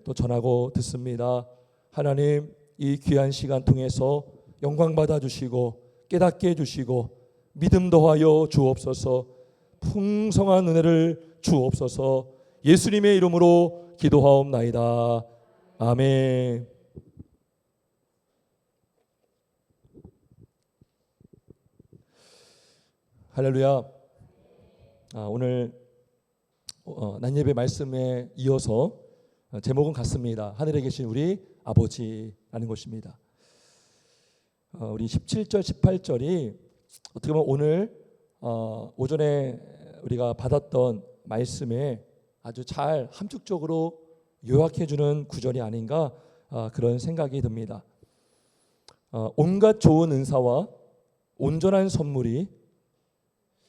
또 전하고 듣습니다. 하나님, 이 귀한 시간 통해서 영광 받아 주시고 깨닫게 해주시고 믿음 더하여 주옵소서. 풍성한 은혜를 주옵소서. 예수님의 이름으로 기도하옵나이다. 아멘. 할렐루야. 오늘 난예배 말씀에 이어서 제목은 같습니다. 하늘에 계신 우리 아버지라는 것입니다. 우리 17절 18절이 어떻게 보면 오늘 오전에 우리가 받았던 말씀에 아주 잘 함축적으로 요약해주는 구절이 아닌가 그런 생각이 듭니다. 온갖 좋은 은사와 온전한 선물이,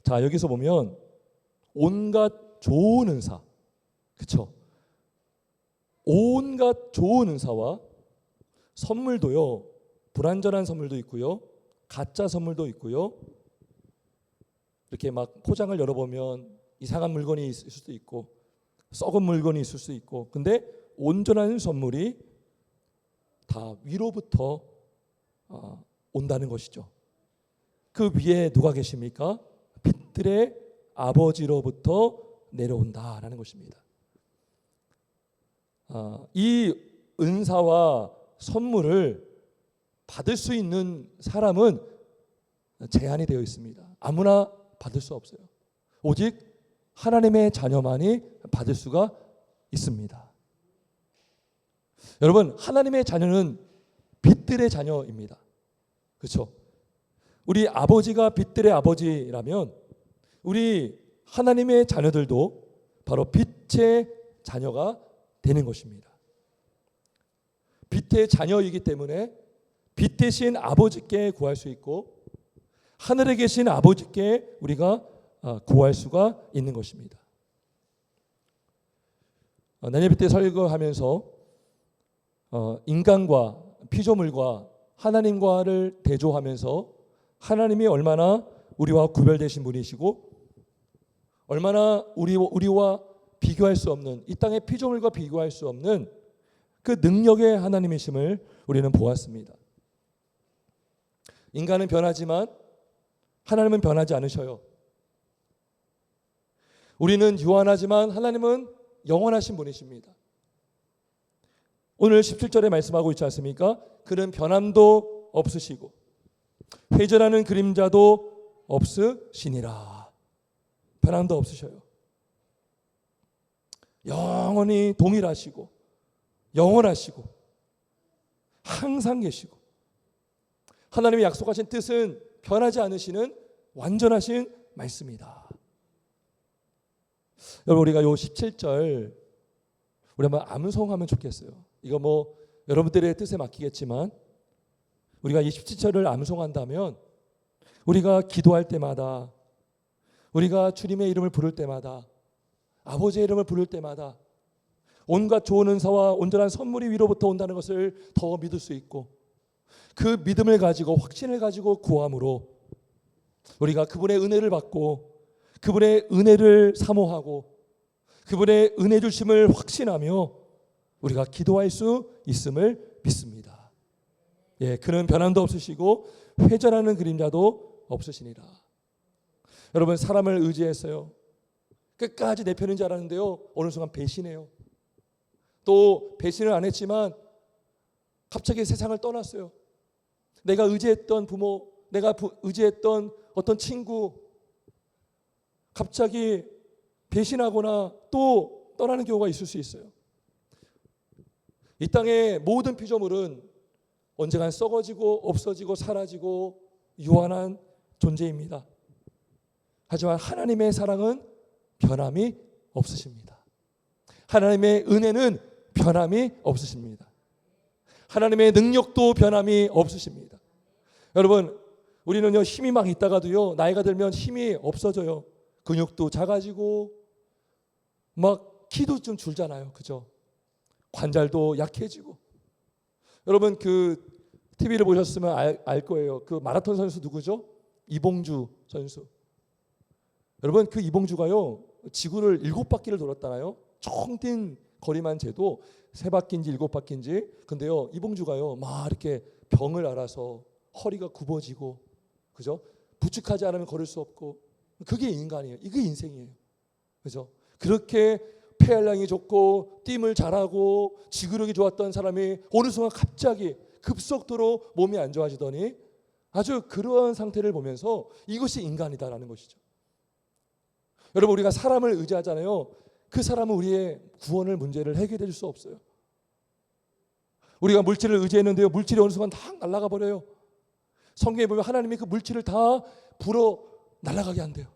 자 여기서 보면 온갖 좋은 은사, 그렇죠? 온갖 좋은 은사와 선물도요, 불완전한 선물도 있고요, 가짜 선물도 있고요. 이렇게 막 포장을 열어보면 이상한 물건이 있을 수도 있고 썩은 물건이 있을 수 있고, 근데 온전한 선물이 다 위로부터 온다는 것이죠. 그 위에 누가 계십니까? 빛들의 아버지로부터 내려온다라는 것입니다. 이 은사와 선물을 받을 수 있는 사람은 제한이 되어 있습니다. 아무나 받을 수 없어요. 오직 하나님의 자녀만이 받을 수가 있습니다. 여러분, 하나님의 자녀는 빛들의 자녀입니다. 그렇죠? 우리 아버지가 빛들의 아버지라면 우리 하나님의 자녀들도 바로 빛의 자녀가 되는 것입니다. 빛의 자녀이기 때문에 빛 대신 아버지께 구할 수 있고 하늘에 계신 아버지께 우리가 구할 수가 있는 것입니다. 난예배 때 설교하면서 인간과 피조물과 하나님과를 대조하면서 하나님이 얼마나 우리와 구별되신 분이시고 얼마나 우리와 비교할 수 없는, 이 땅의 피조물과 비교할 수 없는 그 능력의 하나님이심을 우리는 보았습니다. 인간은 변하지만 하나님은 변하지 않으셔요. 우리는 유한하지만 하나님은 영원하신 분이십니다. 오늘 17절에 말씀하고 있지 않습니까? 그는 변함도 없으시고 회전하는 그림자도 없으시니라. 변함도 없으셔요. 영원히 동일하시고 영원하시고 항상 계시고 하나님이 약속하신 뜻은 변하지 않으시는 완전하신 말씀이다. 여러분, 우리가 요 17절 우리 한번 암송하면 좋겠어요. 이거 뭐 여러분들의 뜻에 맡기겠지만 우리가 이 17절을 암송한다면 우리가 기도할 때마다, 우리가 주님의 이름을 부를 때마다, 아버지의 이름을 부를 때마다 온갖 좋은 은사와 온전한 선물이 위로부터 온다는 것을 더 믿을 수 있고, 그 믿음을 가지고 확신을 가지고 구함으로 우리가 그분의 은혜를 받고 그분의 은혜를 사모하고 그분의 은혜 주심을 확신하며 우리가 기도할 수 있음을 믿습니다. 예, 그는 변함도 없으시고 회전하는 그림자도 없으시니라. 여러분, 사람을 의지했어요. 끝까지 내 편인 줄 알았는데요, 어느 순간 배신해요. 또 배신을 안 했지만 갑자기 세상을 떠났어요. 내가 의지했던 부모, 내가 의지했던 어떤 친구, 갑자기 배신하거나 또 떠나는 경우가 있을 수 있어요. 이 땅의 모든 피조물은 언젠간 썩어지고 없어지고 사라지고 유한한 존재입니다. 하지만 하나님의 사랑은 변함이 없으십니다. 하나님의 은혜는 변함이 없으십니다. 하나님의 능력도 변함이 없으십니다. 여러분, 우리는요, 힘이 막 있다가도요, 나이가 들면 힘이 없어져요. 근육도 작아지고 막 키도 좀 줄잖아요. 그죠? 관절도 약해지고. 여러분, 그 TV를 보셨으면 알 거예요. 그 마라톤 선수 누구죠? 이봉주 선수. 여러분, 그 이봉주가요, 지구를 7바퀴를 돌았잖아요. 총 뛴 거리만 재도 세 바퀴인지 일곱 바퀴인지. 근데요, 이봉주가요, 막 이렇게 병을 앓아서 허리가 굽어지고, 그죠? 부축하지 않으면 걸을 수 없고, 그게 인간이에요. 이게 인생이에요. 그죠? 그렇게 폐활량이 좋고 띠을 잘하고 지구력이 좋았던 사람이 어느 순간 갑자기 급속도로 몸이 안 좋아지더니 아주 그러한 상태를 보면서 이것이 인간이다라는 것이죠. 여러분, 우리가 사람을 의지하잖아요. 그 사람은 우리의 구원을 문제를 해결해 줄 수 없어요. 우리가 물질을 의지했는데요, 물질이 어느 순간 다 날아가 버려요. 성경에 보면 하나님이 그 물질을 다 불어 날아가게 한대요.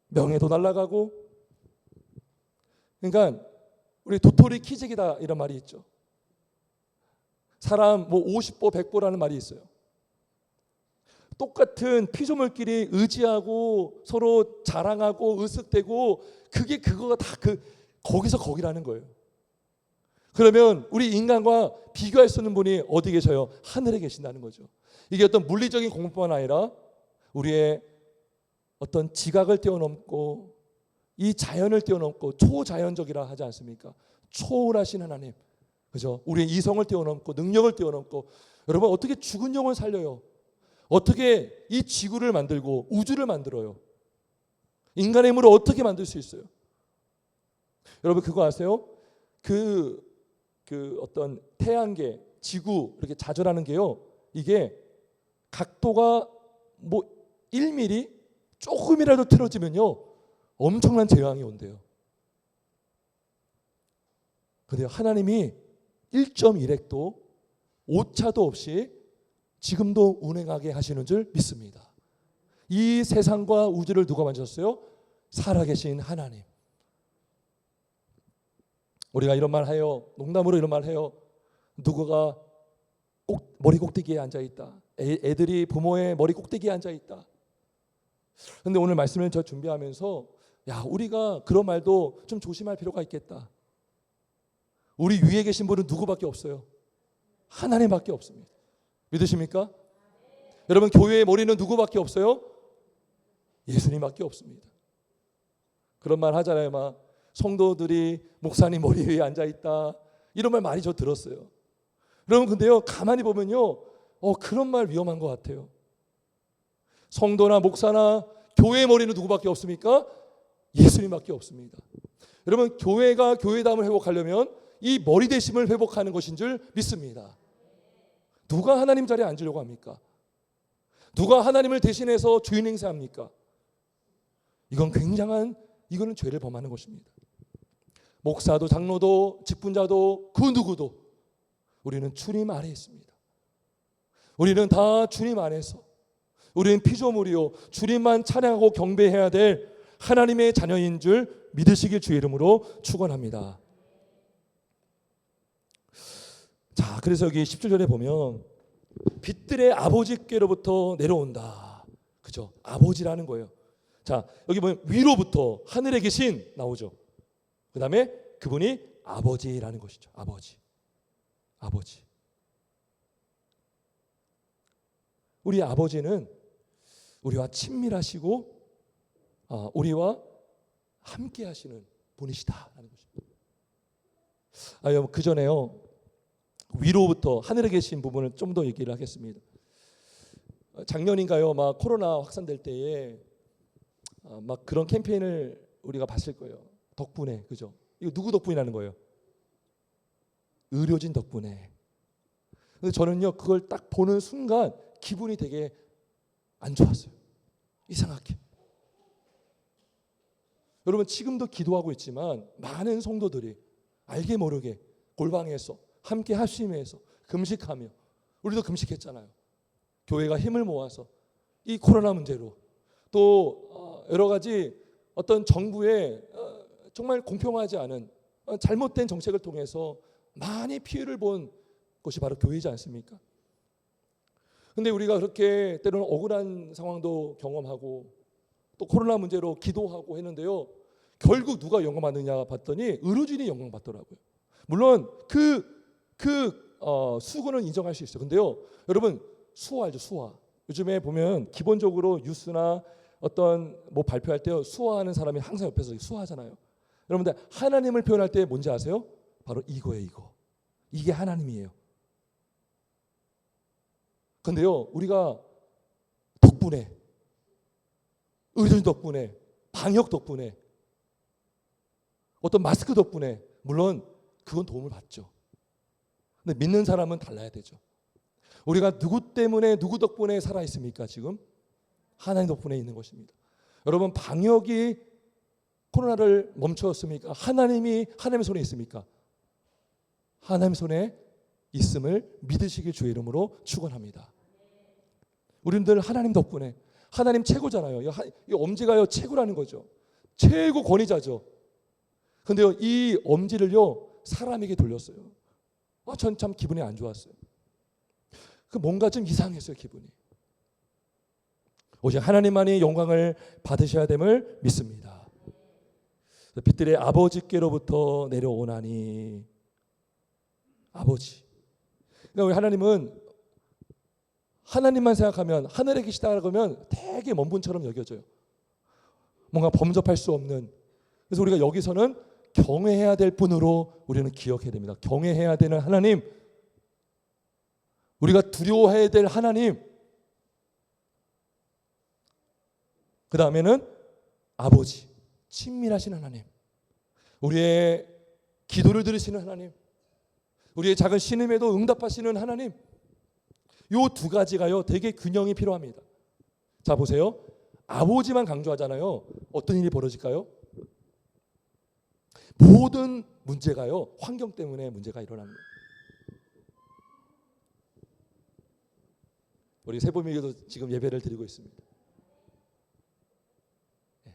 명예도 날아가고. 그러니까 우리 도토리 키재기다 이런 말이 있죠. 사람 뭐 50보 100보라는 말이 있어요. 똑같은 피조물끼리 의지하고 서로 자랑하고 으쓱대고 그게 그거가 다 거기서 거기라는 거예요. 그러면 우리 인간과 비교할 수 있는 분이 어디 계셔요? 하늘에 계신다는 거죠. 이게 어떤 물리적인 공부뿐만 아니라 우리의 어떤 지각을 뛰어넘고 이 자연을 뛰어넘고 초자연적이라 하지 않습니까? 초월하신 하나님, 그죠? 우리의 이성을 뛰어넘고 능력을 뛰어넘고. 여러분, 어떻게 죽은 영을 살려요? 어떻게 이 지구를 만들고 우주를 만들어요? 인간의 힘으로 어떻게 만들 수 있어요? 여러분, 그거 아세요? 그 어떤 태양계, 지구 이렇게 자전하는 게요, 이게 각도가 뭐 1mm 조금이라도 틀어지면요 엄청난 재앙이 온대요. 근데 하나님이 1.1획도 오차도 없이 지금도 운행하게 하시는 줄 믿습니다. 이 세상과 우주를 누가 만드셨어요? 살아계신 하나님. 우리가 이런 말 해요. 농담으로 이런 말 해요. 누구가 머리 꼭대기에 앉아있다. 애들이 부모의 머리 꼭대기에 앉아있다. 그런데 오늘 말씀을 저 준비하면서 우리가 그런 말도 좀 조심할 필요가 있겠다. 우리 위에 계신 분은 누구밖에 없어요? 하나님밖에 없습니다. 믿으십니까? 여러분, 교회의 머리는 누구밖에 없어요? 예수님밖에 없습니다. 그런 말 하잖아요. 막 성도들이 목사님 머리 위에 앉아있다, 이런 말 많이 저 들었어요. 여러분, 근데요, 가만히 보면요, 그런 말 위험한 것 같아요. 성도나 목사나 교회의 머리는 누구밖에 없습니까? 예수님밖에 없습니다. 여러분, 교회가 교회담을 회복하려면 이 머리 대심을 회복하는 것인 줄 믿습니다. 누가 하나님 자리에 앉으려고 합니까? 누가 하나님을 대신해서 주인 행세합니까? 이거는 죄를 범하는 것입니다. 목사도 장로도 직분자도 그 누구도 우리는 주님 아래에 있습니다. 우리는 다 주님 안에서, 우리는 피조물이요 주님만 찬양하고 경배해야 될 하나님의 자녀인 줄 믿으시길 주의 이름으로 축원합니다. 자, 그래서 여기 17절에 보면 빛들의 아버지께로부터 내려온다. 그죠? 아버지라는 거예요. 자, 여기 보면 위로부터 하늘에 계신 나오죠. 그 다음에 그분이 아버지라는 것이죠. 아버지. 우리 아버지는 우리와 친밀하시고 우리와 함께 하시는 분이시다라는 것입니다. 그 전에요, 위로부터 하늘에 계신 부분을 좀 더 얘기를 하겠습니다. 작년인가요, 막 코로나 확산될 때에 막 그런 캠페인을 우리가 봤을 거예요. 덕분에, 그죠? 이거 누구 덕분이라는 거예요? 의료진 덕분에. 근데 저는요, 그걸 딱 보는 순간 기분이 되게 안 좋았어요. 이상하게. 여러분, 지금도 기도하고 있지만 많은 성도들이 알게 모르게 골방에서 함께 합심해서 금식하며, 우리도 금식했잖아요. 교회가 힘을 모아서 이 코로나 문제로, 또 여러 가지 어떤 정부의 정말 공평하지 않은 잘못된 정책을 통해서 많이 피해를 본 것이 바로 교회이지 않습니까? 근데 우리가 그렇게 때로는 억울한 상황도 경험하고 또 코로나 문제로 기도하고 했는데요, 결국 누가 영광 받느냐 봤더니 의료진이 영광 받더라고요. 물론 수고는 인정할 수 있어요. 근데요, 여러분, 수화 알죠? 수화. 요즘에 보면 기본적으로 뉴스나 어떤 뭐 발표할 때 수화하는 사람이 항상 옆에서 수화하잖아요. 여러분들 하나님을 표현할 때 뭔지 아세요? 바로 이거예요, 이거. 이게 하나님이에요. 근데요, 우리가 덕분에, 의료진 덕분에, 방역 덕분에, 어떤 마스크 덕분에, 물론 그건 도움을 받죠. 근데 믿는 사람은 달라야 되죠. 우리가 누구 때문에, 누구 덕분에 살아있습니까? 지금 하나님 덕분에 있는 것입니다. 여러분, 방역이 코로나를 멈추었습니까? 하나님의 손에 있습니까? 하나님 손에 있음을 믿으시길 주의 이름으로 축원합니다. 우리들 하나님 덕분에, 하나님 최고잖아요. 이 엄지가요 최고라는 거죠. 최고 권위자죠. 근데요, 이 엄지를요 사람에게 돌렸어요. 전 참 기분이 안 좋았어요. 뭔가 좀 이상했어요, 기분이. 오직 하나님만이 영광을 받으셔야 됨을 믿습니다. 빛들의 아버지께로부터 내려오나니, 아버지. 그러니까 우리 하나님은, 하나님만 생각하면, 하늘에 계시다고 하면 되게 먼 분처럼 여겨져요. 뭔가 범접할 수 없는. 그래서 우리가 여기서는 경외해야 될 분으로 우리는 기억해야 됩니다. 경외해야 되는 하나님, 우리가 두려워해야 될 하나님, 그 다음에는 아버지, 친밀하신 하나님, 우리의 기도를 들으시는 하나님, 우리의 작은 신음에도 응답하시는 하나님, 요 두 가지가요 되게 균형이 필요합니다. 자, 보세요. 아버지만 강조하잖아요. 어떤 일이 벌어질까요? 모든 문제가요 환경 때문에 문제가 일어나는 거예요. 우리 세보미교도 지금 예배를 드리고 있습니다. 네.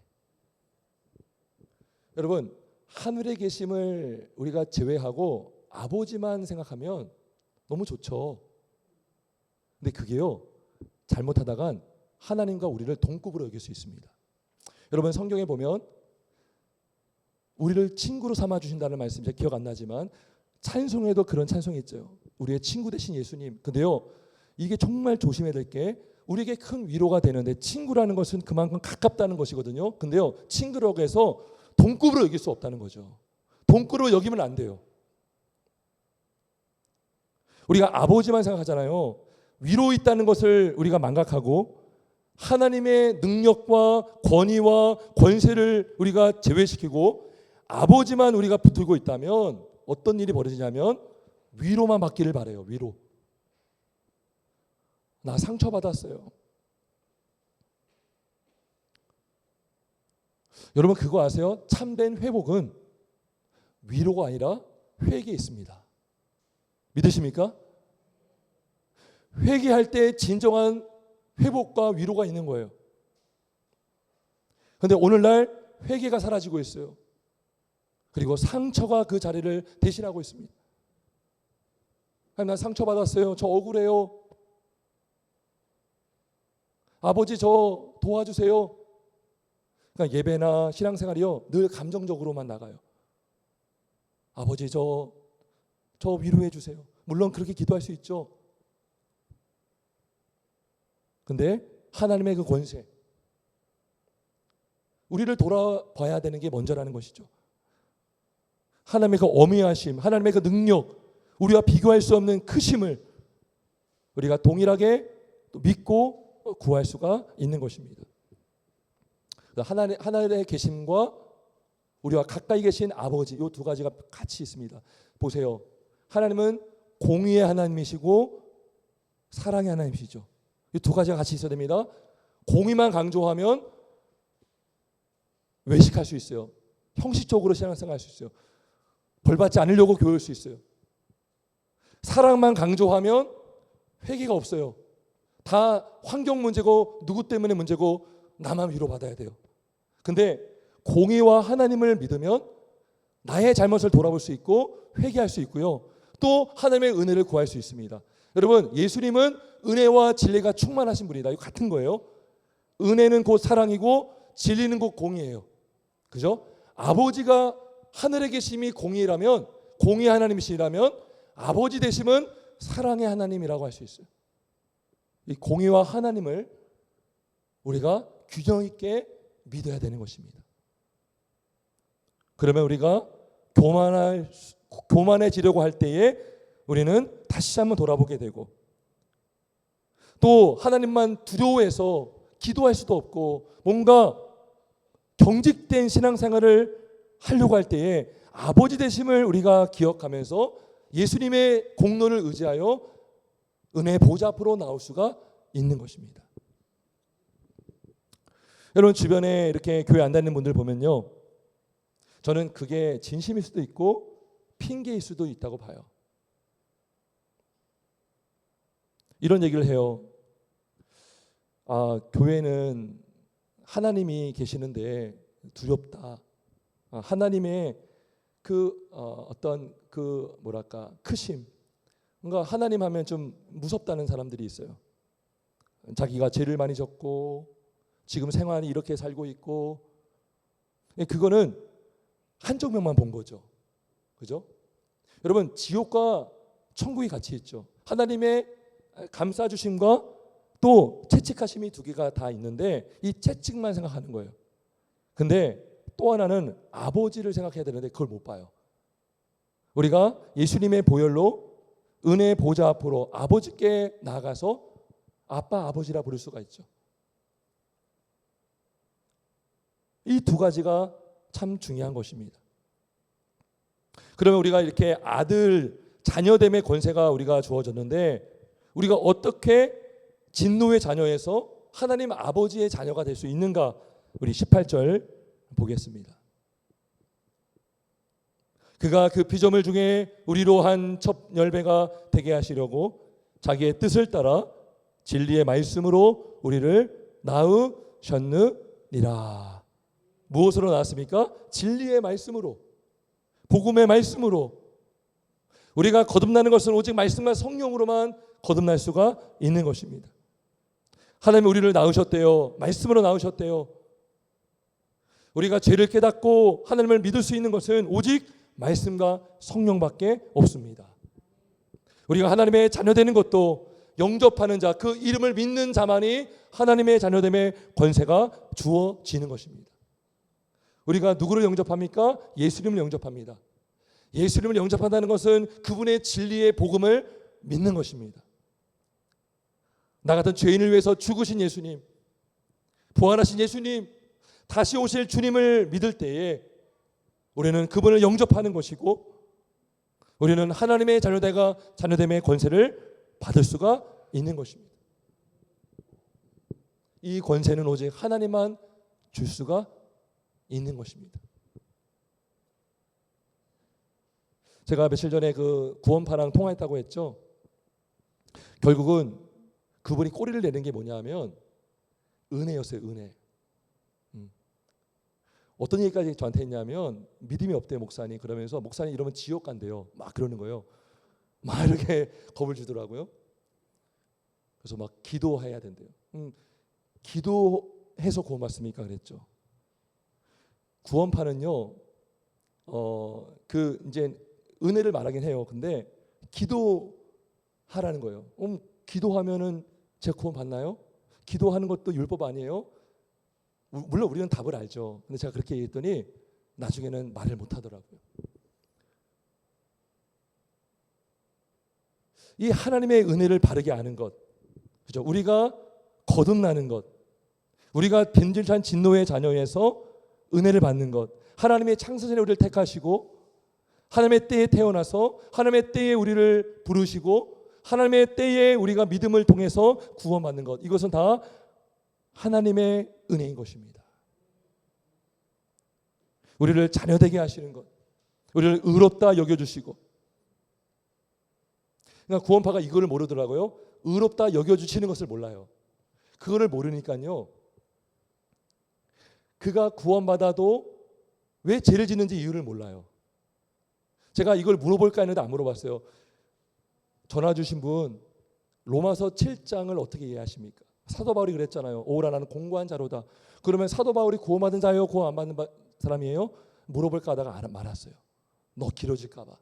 여러분, 하늘에 계심을 우리가 제외하고 아버지만 생각하면 너무 좋죠. 근데 그게요 잘못하다간 하나님과 우리를 동급으로 여길 수 있습니다. 여러분, 성경에 보면 우리를 친구로 삼아 주신다는 말씀, 제가 기억 안 나지만 찬송에도 그런 찬송이 있죠. 우리의 친구 되신 예수님. 근데요, 이게 정말 조심해야 될 게, 우리에게 큰 위로가 되는데, 친구라는 것은 그만큼 가깝다는 것이거든요. 근데요, 친구라고 해서 동급으로 여길 수 없다는 거죠. 동급으로 여기면 안 돼요. 우리가 아버지만 생각하잖아요. 위로 있다는 것을 우리가 망각하고 하나님의 능력과 권위와 권세를 우리가 제외시키고 아버지만 우리가 붙들고 있다면 어떤 일이 벌어지냐면 위로만 받기를 바라요. 위로. 나 상처받았어요. 여러분, 그거 아세요? 참된 회복은 위로가 아니라 회개에 있습니다. 믿으십니까? 회개할 때 진정한 회복과 위로가 있는 거예요. 그런데 오늘날 회개가 사라지고 있어요. 그리고 상처가 그 자리를 대신하고 있습니다. 나 상처받았어요. 저 억울해요. 아버지, 저 도와주세요. 그러니까 예배나 신앙생활이요 늘 감정적으로만 나가요. 아버지, 저 위로해 주세요. 물론 그렇게 기도할 수 있죠. 근데 하나님의 그 권세, 우리를 돌아봐야 되는 게 먼저라는 것이죠. 하나님의 그 어미하심, 하나님의 그 능력, 우리와 비교할 수 없는 크심을 우리가 동일하게 믿고 구할 수가 있는 것입니다. 하나님의 계심과 우리와 가까이 계신 아버지, 이 두 가지가 같이 있습니다. 보세요. 하나님은 공의의 하나님이시고 사랑의 하나님이시죠. 이 두 가지가 같이 있어야 됩니다. 공의만 강조하면 외식할 수 있어요. 형식적으로 신앙생활 할 수 있어요. 벌받지 않으려고 교회할 수 있어요. 사랑만 강조하면 회개가 없어요. 다 환경 문제고 누구 때문에 문제고 나만 위로받아야 돼요. 근데 공의와 하나님을 믿으면 나의 잘못을 돌아볼 수 있고 회개할 수 있고요. 또 하나님의 은혜를 구할 수 있습니다. 여러분, 예수님은 은혜와 진리가 충만하신 분이다. 이거 같은 거예요. 은혜는 곧 사랑이고 진리는 곧 공의예요. 그죠? 아버지가 하늘에 계심이 공의라면, 공의 하나님이시라면 아버지 되심은 사랑의 하나님이라고 할 수 있어요. 이 공의와 하나님을 우리가 균형 있게 믿어야 되는 것입니다. 그러면 우리가 교만해지려고 할 때에 우리는 다시 한번 돌아보게 되고, 또 하나님만 두려워해서 기도할 수도 없고 뭔가 경직된 신앙생활을 하려고 할 때에 아버지 되심을 우리가 기억하면서 예수님의 공로를 의지하여 은혜의 보좌 앞으로 나올 수가 있는 것입니다. 여러분 주변에 이렇게 교회 안 다니는 분들 보면요, 저는 그게 진심일 수도 있고 핑계일 수도 있다고 봐요. 이런 얘기를 해요. 교회는 하나님이 계시는데 두렵다. 하나님의 어떤 크심. 뭔가 하나님 하면 좀 무섭다는 사람들이 있어요. 자기가 죄를 많이 졌고 지금 생활이 이렇게 살고 있고, 그거는 한쪽 면만 본 거죠. 그죠? 여러분 지옥과 천국이 같이 있죠. 하나님의 감싸 주심과 또 채찍하심이 두 개가 다 있는데 이 채찍만 생각하는 거예요. 근데 또 하나는 아버지를 생각해야 되는데 그걸 못 봐요. 우리가 예수님의 보혈로 은혜의 보좌 앞으로 아버지께 나아가서 아빠 아버지라 부를 수가 있죠. 이 두 가지가 참 중요한 것입니다. 그러면 우리가 이렇게 아들 자녀됨의 권세가 우리가 주어졌는데 우리가 어떻게 진노의 자녀에서 하나님 아버지의 자녀가 될 수 있는가? 우리 18절 보겠습니다. 그가 그 피조물 중에 우리로 한 첫 열매가 되게 하시려고 자기의 뜻을 따라 진리의 말씀으로 우리를 낳으셨느니라. 무엇으로 낳았습니까? 진리의 말씀으로, 복음의 말씀으로. 우리가 거듭나는 것은 오직 말씀과 성령으로만 거듭날 수가 있는 것입니다. 하나님이 우리를 낳으셨대요. 말씀으로 낳으셨대요. 우리가 죄를 깨닫고 하나님을 믿을 수 있는 것은 오직 말씀과 성령밖에 없습니다. 우리가 하나님의 자녀되는 것도 영접하는 자, 그 이름을 믿는 자만이 하나님의 자녀됨의 권세가 주어지는 것입니다. 우리가 누구를 영접합니까? 예수님을 영접합니다. 예수님을 영접한다는 것은 그분의 진리의 복음을 믿는 것입니다. 나 같은 죄인을 위해서 죽으신 예수님, 부활하신 예수님, 다시 오실 주님을 믿을 때에 우리는 그분을 영접하는 것이고, 우리는 하나님의 자녀됨의 권세를 받을 수가 있는 것입니다. 이 권세는 오직 하나님만 줄 수가 있는 것입니다. 제가 며칠 전에 그 구원파랑 통화했다고 했죠. 결국은 그분이 꼬리를 내는 게 뭐냐면 은혜였어요. 은혜. 어떤 얘기까지 저한테 했냐면 믿음이 없대요 목사님. 그러면서 목사님 이러면 지옥 간대요. 막 그러는 거예요. 막 이렇게 겁을 주더라고요. 그래서 막 기도해야 된대요. 기도해서 구원 받습니까? 그랬죠. 구원파는요, 이제 은혜를 말하긴 해요. 근데 기도하라는 거예요. 기도하면은 제가 구원 받나요? 기도하는 것도 율법 아니에요? 물론 우리는 답을 알죠. 근데 제가 그렇게 얘기했더니 나중에는 말을 못 하더라고요. 이 하나님의 은혜를 바르게 아는 것, 그죠? 우리가 거듭나는 것, 우리가 빈들찬 진노의 자녀에서 은혜를 받는 것, 하나님의 창세전에 우리를 택하시고 하나님의 때에 태어나서 하나님의 때에 우리를 부르시고 하나님의 때에 우리가 믿음을 통해서 구원받는 것, 이것은 다 하나님의 은혜인 것입니다. 우리를 자녀되게 하시는 것, 우리를 의롭다 여겨주시고. 그러니까 구원파가 이거를 모르더라고요. 의롭다 여겨주시는 것을 몰라요. 그거를 모르니까요, 그가 구원받아도 왜 죄를 짓는지 이유를 몰라요. 제가 이걸 물어볼까 했는데 안 물어봤어요. 전화 주신 분 로마서 7장을 어떻게 이해하십니까? 사도 바울이 그랬잖아요. 오라 나는 공고한 자로다. 그러면 사도 바울이 구원받은 자예요? 구원 안 받는 사람이에요? 물어볼까 하다가 말았어요. 너 길어질까 봐.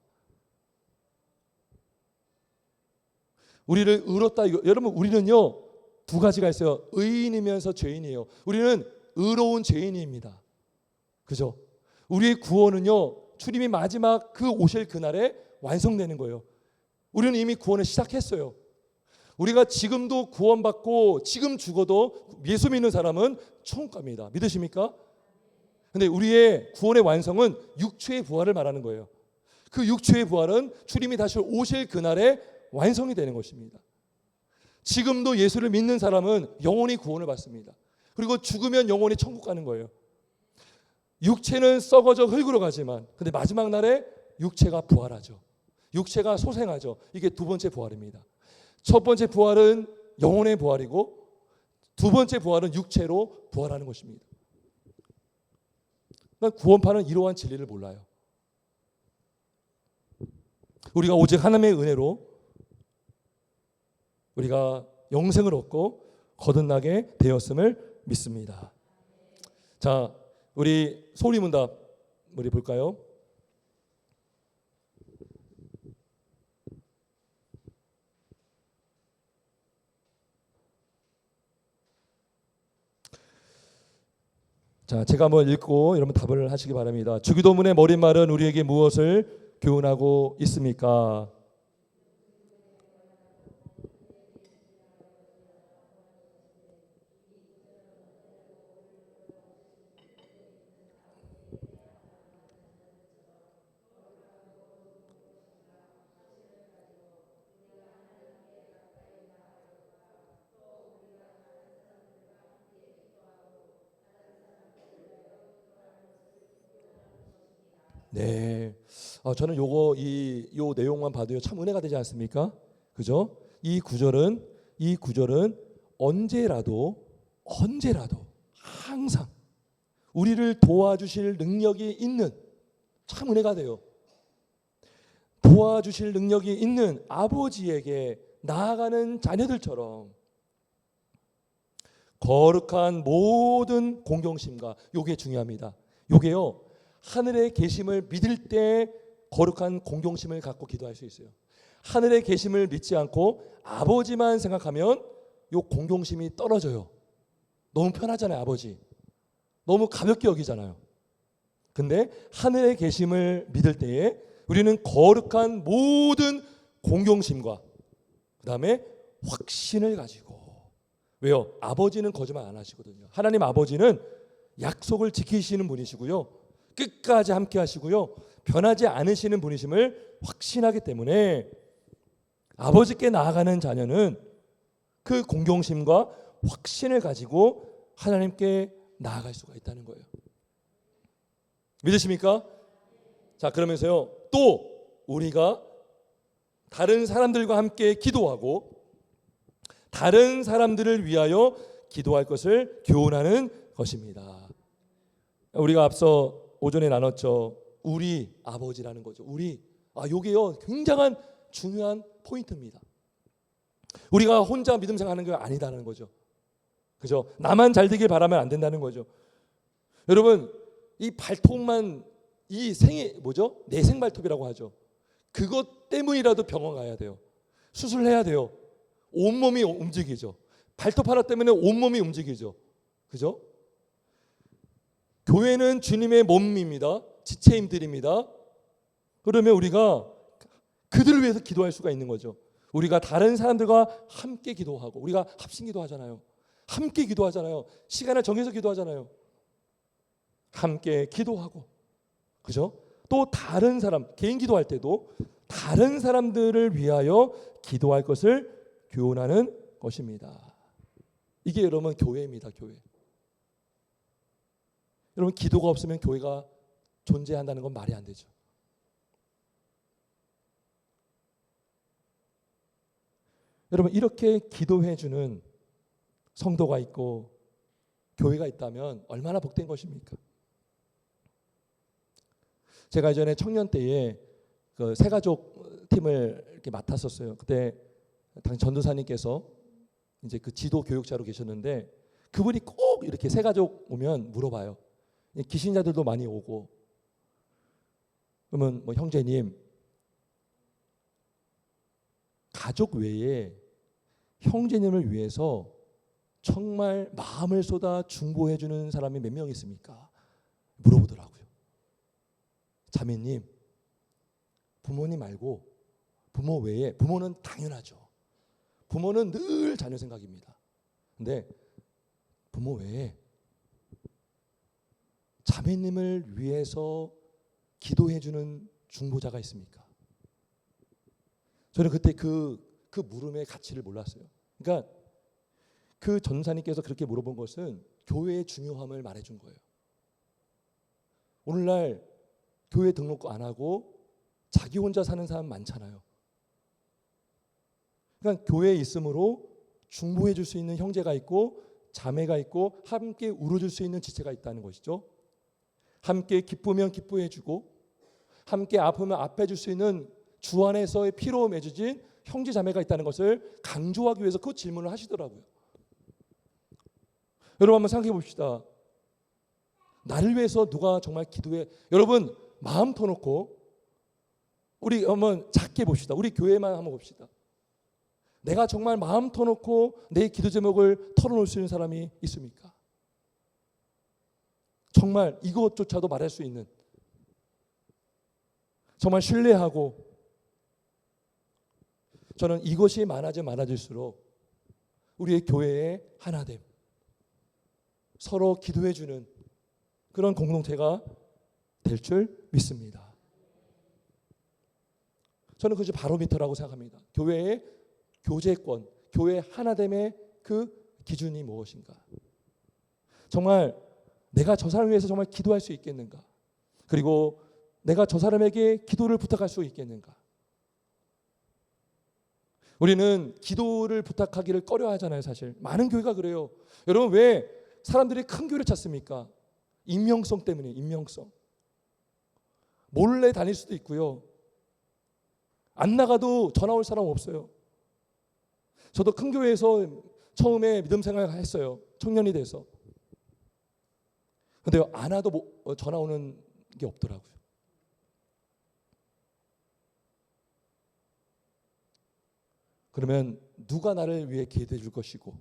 우리를 의롭다. 여러분 우리는요 두 가지가 있어요. 의인이면서 죄인이에요. 우리는 의로운 죄인입니다. 그죠? 우리의 구원은요, 주님이 마지막 그 오실 그날에 완성되는 거예요. 우리는 이미 구원을 시작했어요. 우리가 지금도 구원받고 지금 죽어도 예수 믿는 사람은 천국 갑니다. 믿으십니까? 근데 우리의 구원의 완성은 육체의 부활을 말하는 거예요. 그 육체의 부활은 주님이 다시 오실 그날에 완성이 되는 것입니다. 지금도 예수를 믿는 사람은 영원히 구원을 받습니다. 그리고 죽으면 영원히 천국 가는 거예요. 육체는 썩어져 흙으로 가지만 근데 마지막 날에 육체가 부활하죠. 육체가 소생하죠. 이게 두 번째 부활입니다. 첫 번째 부활은 영혼의 부활이고 두 번째 부활은 육체로 부활하는 것입니다. 그러니까 구원파는 이러한 진리를 몰라요. 우리가 오직 하나님의 은혜로 우리가 영생을 얻고 거듭나게 되었음을 믿습니다. 자, 우리 소리문답 우리 볼까요? 자, 제가 한번 읽고 여러분 답을 하시기 바랍니다. 주기도문의 머릿말은 우리에게 무엇을 교훈하고 있습니까? 네, 저는 요 내용만 봐도요 참 은혜가 되지 않습니까? 그죠? 이 구절은 언제라도 항상 우리를 도와주실 능력이 있는 참 은혜가 돼요. 도와주실 능력이 있는 아버지에게 나아가는 자녀들처럼 거룩한 모든 공경심과 요게 중요합니다. 요게요. 하늘에 계심을 믿을 때 거룩한 공경심을 갖고 기도할 수 있어요. 하늘에 계심을 믿지 않고 아버지만 생각하면 요 공경심이 떨어져요. 너무 편하잖아요, 아버지. 너무 가볍게 여기잖아요. 근데 하늘에 계심을 믿을 때에 우리는 거룩한 모든 공경심과 그 다음에 확신을 가지고 왜요? 아버지는 거짓말 안 하시거든요. 하나님 아버지는 약속을 지키시는 분이시고요. 끝까지 함께 하시고요. 변하지 않으시는 분이심을 확신하기 때문에 아버지께 나아가는 자녀는 그 공경심과 확신을 가지고 하나님께 나아갈 수가 있다는 거예요. 믿으십니까? 자, 그러면서요. 또 우리가 다른 사람들과 함께 기도하고 다른 사람들을 위하여 기도할 것을 교훈하는 것입니다. 우리가 앞서 오전에 나눴죠. 우리 아버지라는 거죠. 요게요 굉장한 중요한 포인트입니다. 우리가 혼자 믿음 생활하는 게 아니다라는 거죠. 그죠? 나만 잘 되길 바라면 안 된다는 거죠. 여러분, 이 발톱만 내생 발톱이라고 하죠. 그것 때문이라도 병원 가야 돼요. 수술해야 돼요. 온몸이 움직이죠. 발톱 하나 때문에 온몸이 움직이죠. 그죠? 교회는 주님의 몸입니다. 지체임들입니다. 그러면 우리가 그들을 위해서 기도할 수가 있는 거죠. 우리가 다른 사람들과 함께 기도하고 우리가 합심 기도하잖아요. 함께 기도하잖아요. 시간을 정해서 기도하잖아요. 함께 기도하고 그죠? 또 다른 사람 개인 기도할 때도 다른 사람들을 위하여 기도할 것을 교훈하는 것입니다. 이게 여러분 교회입니다. 교회. 여러분 기도가 없으면 교회가 존재한다는 건 말이 안 되죠. 여러분 이렇게 기도해 주는 성도가 있고 교회가 있다면 얼마나 복된 것입니까? 제가 예전에 청년 때에 그 새가족 팀을 이렇게 맡았었어요. 그때 당시 전도사님께서 이제 그 지도 교육자로 계셨는데 그분이 꼭 이렇게 새가족 오면 물어봐요. 기신자들도 많이 오고 그러면 뭐 형제님 가족 외에 형제님을 위해서 정말 마음을 쏟아 중보해 주는 사람이 몇 명 있습니까? 물어보더라고요. 자매님, 부모님 말고 부모 외에, 부모는 당연하죠. 부모는 늘 자녀 생각입니다. 근데 부모 외에 자매님을 위해서 기도해주는 중보자가 있습니까? 저는 그때 그 물음의 가치를 몰랐어요. 그러니까 그 전사님께서 그렇게 물어본 것은 교회의 중요함을 말해준 거예요. 오늘날 교회 등록 안 하고 자기 혼자 사는 사람 많잖아요. 그러니까 교회에 있으므로 중보해 줄 수 있는 형제가 있고 자매가 있고 함께 울어줄 수 있는 지체가 있다는 것이죠. 함께 기쁘면 기뻐해 주고 함께 아프면 아파해 줄 수 있는 주 안에서의 피로 맺어진 형제 자매가 있다는 것을 강조하기 위해서 그 질문을 하시더라고요. 여러분 한번 생각해 봅시다. 나를 위해서 누가 정말 기도해? 여러분 마음 터놓고 우리 한번 작게 봅시다. 우리 교회만 한번 봅시다. 내가 정말 마음 터놓고 내 기도 제목을 털어놓을 수 있는 사람이 있습니까? 정말 이것조차도 말할 수 있는, 정말 신뢰하고, 저는 이것이 많아질수록 우리의 교회의 하나됨, 서로 기도해주는 그런 공동체가 될 줄 믿습니다. 저는 그것이 바로미터라고 생각합니다. 교회의 교제권, 교회 하나됨의 그 기준이 무엇인가? 정말 내가 저 사람을 위해서 정말 기도할 수 있겠는가? 그리고 내가 저 사람에게 기도를 부탁할 수 있겠는가? 우리는 기도를 부탁하기를 꺼려하잖아요. 사실 많은 교회가 그래요. 여러분 왜 사람들이 큰 교회를 찾습니까? 임명성 때문에. 임명성. 몰래 다닐 수도 있고요. 안 나가도 전화 올 사람 없어요. 저도 큰 교회에서 처음에 믿음 생활을 했어요. 청년이 돼서. 근데 안 와도 전화 오는 게 없더라고요. 그러면 누가 나를 위해 기도해 줄 것이고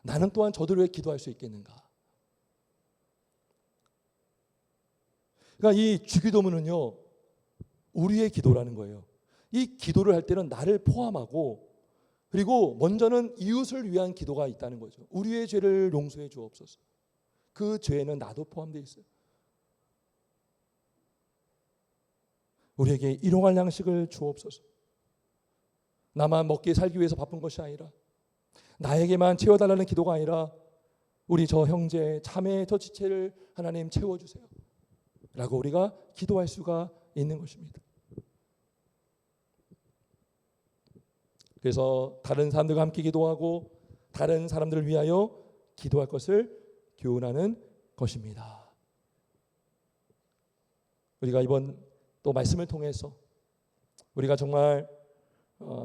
나는 또한 저들을 위해 기도할 수 있겠는가? 그러니까 이 주기도문은요, 우리의 기도라는 거예요. 이 기도를 할 때는 나를 포함하고, 그리고 먼저는 이웃을 위한 기도가 있다는 거죠. 우리의 죄를 용서해 주옵소서. 그 죄에는 나도 포함되어 있어요. 우리에게 일용할 양식을 주옵소서. 나만 먹기 살기 위해서 바쁜 것이 아니라, 나에게만 채워달라는 기도가 아니라 우리 저 형제, 자매, 저 지체를 하나님 채워주세요 라고 우리가 기도할 수가 있는 것입니다. 그래서 다른 사람들과 함께 기도하고 다른 사람들을 위하여 기도할 것을 교훈하는 것입니다. 우리가 이번 또 말씀을 통해서 우리가 정말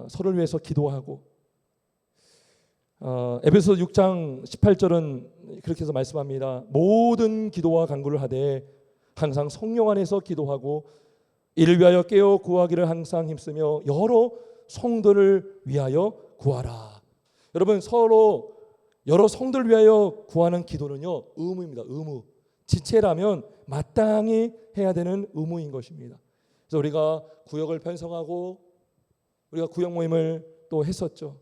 서로를 위해서 기도하고, 에베소 6장 18절은 그렇게 해서 말씀합니다. 모든 기도와 간구를 하되 항상 성령 안에서 기도하고 이를 위하여 깨어 구하기를 항상 힘쓰며 여러 성도를 위하여 구하라. 여러분 서로 여러 성도를 위하여 구하는 기도는요, 의무입니다. 의무. 지체라면 마땅히 해야 되는 의무인 것입니다. 그래서 우리가 구역을 편성하고 우리가 구역 모임을 또 했었죠.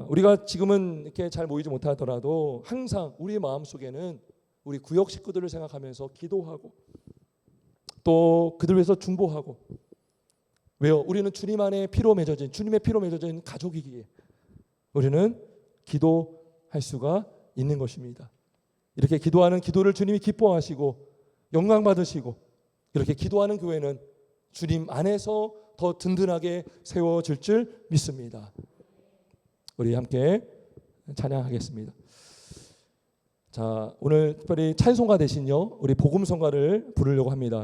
우리가 지금은 이렇게 잘 모이지 못하더라도 항상 우리의 마음속에는 우리 구역 식구들을 생각하면서 기도하고 또 그들 위해서 중보하고. 왜요? 우리는 주님 안에 피로 맺어진, 주님의 피로 맺어진 가족이기에 우리는 기도할 수가 있는 것입니다. 이렇게 기도하는 기도를 주님이 기뻐하시고 영광 받으시고, 이렇게 기도하는 교회는 주님 안에서 더 든든하게 세워질 줄 믿습니다. 우리 함께 찬양하겠습니다. 자, 오늘 특별히 찬송가 대신요, 우리 복음성가를 부르려고 합니다.